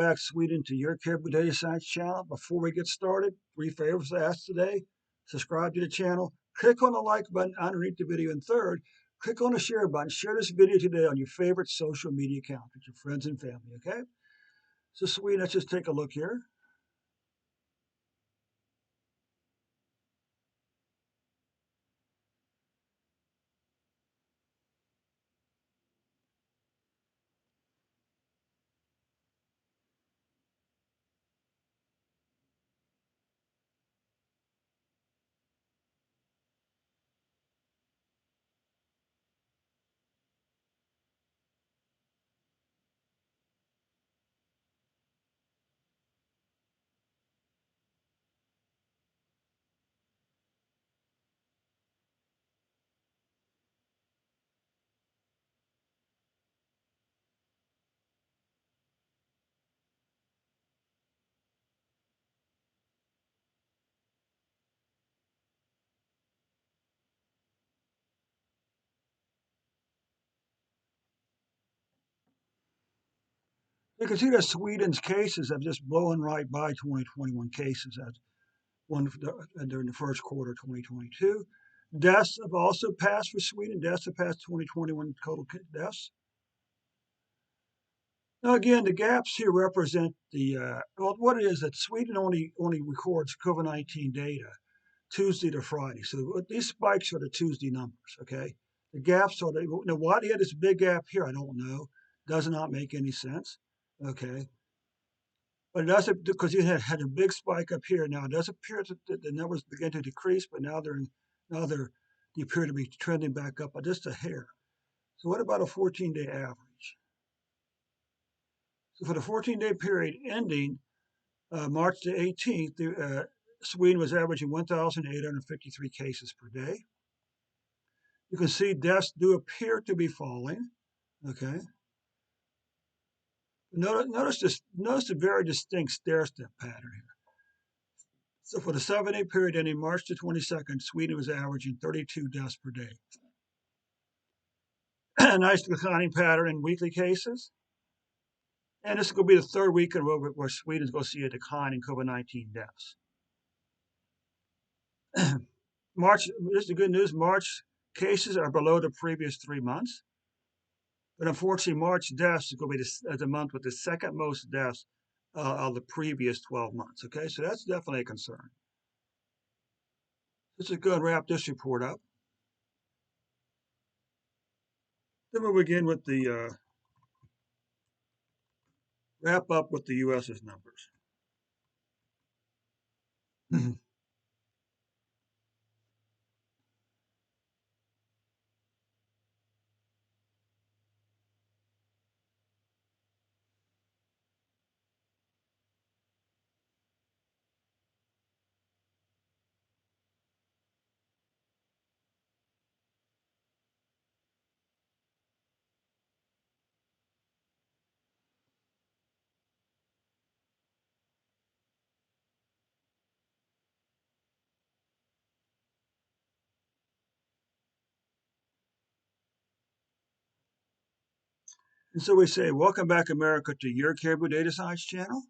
back, Sweden, to your Caribou Data Science channel. Before we get started, 3 favors asked today. Subscribe to the channel. Click on the like button underneath the video. And third, click on the share button. Share this video today on your favorite social media account with your friends and family, okay? So Sweden, let's just take a look here. You can see that Sweden's cases have just blown right by 2021 cases. That's during the first quarter of 2022. Deaths have also passed for Sweden. Deaths have passed 2021 total deaths. Now, again, the gaps here represent well, what it is that Sweden only records COVID-19 data Tuesday to Friday. So these spikes are the Tuesday numbers, okay? The gaps are, now why they had this big gap here, I don't know. Does not make any sense, okay? But it does, because you had a big spike up here. Now it does appear that the numbers begin to decrease, but now they appear to be trending back up by just a hair. So what about a 14-day average? So for the 14-day period ending March the 18th, Sweden was averaging 1,853 cases per day. You can see deaths do appear to be falling. Okay. Notice a very distinct stair-step pattern here. So for the 7-day period ending March the 22nd, Sweden was averaging 32 deaths per day. A nice declining pattern in weekly cases. And this is going to be the third week in a row where Sweden's going to see a decline in COVID-19 deaths. March, this is the good news, March cases are below the previous 3 months. But unfortunately, March deaths is going to be the month with the second most deaths of the previous 12 months. Okay, so that's definitely a concern. Let's just go and wrap this report up. Then we'll begin with the wrap up with the U.S.'s numbers. And so we say, welcome back, America, to your Caribou Data Science channel.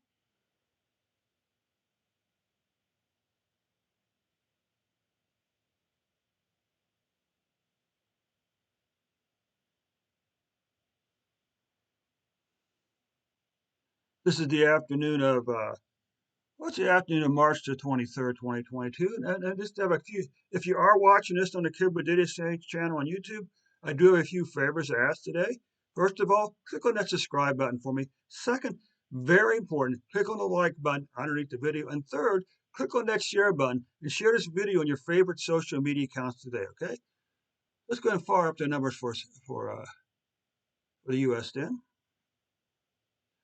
This is the afternoon of what's the afternoon of March the 23rd, 2022. And just have a few, if you are watching this on the Caribou Data Science channel on YouTube, I do have a few favors to ask today. First of all, click on that subscribe button for me. Second, very important, click on the like button underneath the video. And third, click on that share button and share this video on your favorite social media accounts today, okay? Let's go and fire up the numbers for the U.S. then.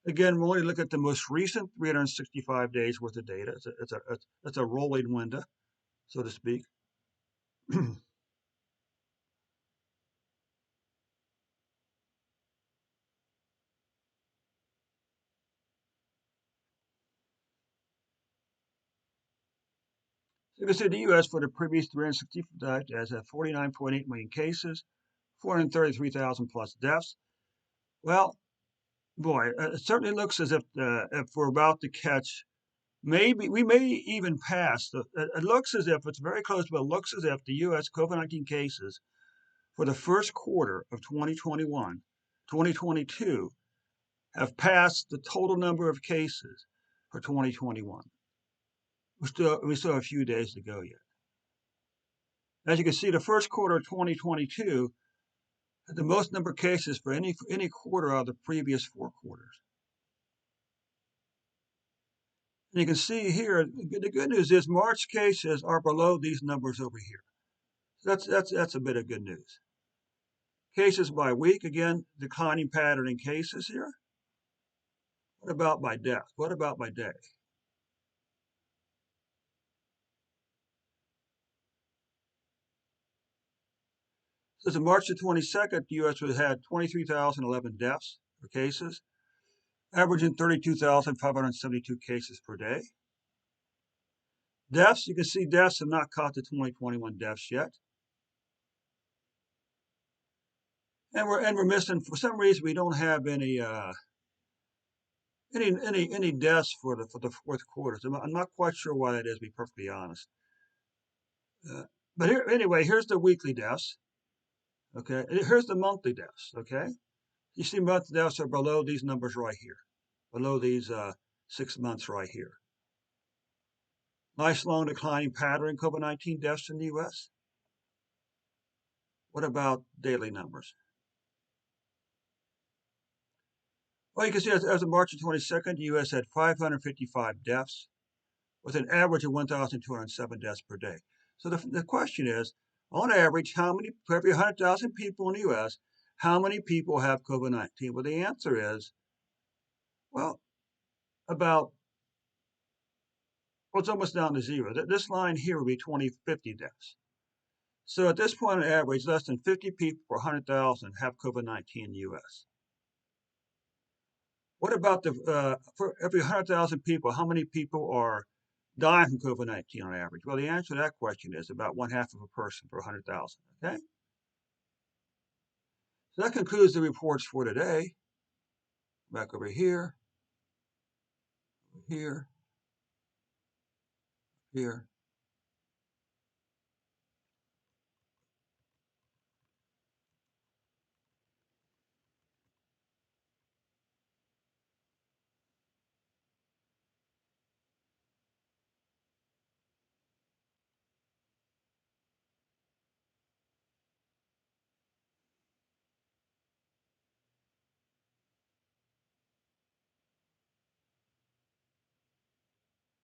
Again, we'll only look at the most recent 365 days worth of data. It's a rolling window, so to speak. You can see the U.S. for the previous 365 days had 49.8 million cases, 433,000 plus deaths. Well, Boy, it certainly looks as if we're about to catch. Maybe we may even pass. It looks as if it's very close, but it looks as if the U.S. COVID-19 cases for the first quarter of 2021, 2022 have passed the total number of cases for 2021. We still have a few days to go yet. As you can see, the first quarter of 2022 had the most number of cases for any quarter out of the previous 4 quarters. And you can see here, the good news is March cases are below these numbers over here. So that's a bit of good news. Cases by week, again, declining pattern in cases here. What about by death? What about by day? So as of March the 22nd, the U.S. had 23,011 deaths or cases, averaging 32,572 cases per day. Deaths, you can see deaths have not caught the 2021 deaths yet. And we're missing, for some reason, we don't have any deaths for the fourth quarter. So I'm not quite sure why that is, to be perfectly honest. But here, anyway, here's the weekly deaths. Okay, here's the monthly deaths. Okay, you see monthly deaths are below these numbers right here, below these 6 months right here. Nice long declining pattern in COVID-19 deaths in the U.S. What about daily numbers? Well, you can see as of March 22nd, the U.S. had 555 deaths with an average of 1,207 deaths per day. So the question is, on average, how many, for every 100,000 people in the U.S., how many people have COVID-19? Well, the answer is, well, about, well, it's almost down to zero. This line here would be 2050 deaths. So at this point, on average, less than 50 people per 100,000 have COVID-19 in the U.S. What about for every 100,000 people, how many people are dying from COVID-19 on average? Well, the answer to that question is about 1/2 of a person per 100,000. Okay. So that concludes the reports for today. Back over here, here, here.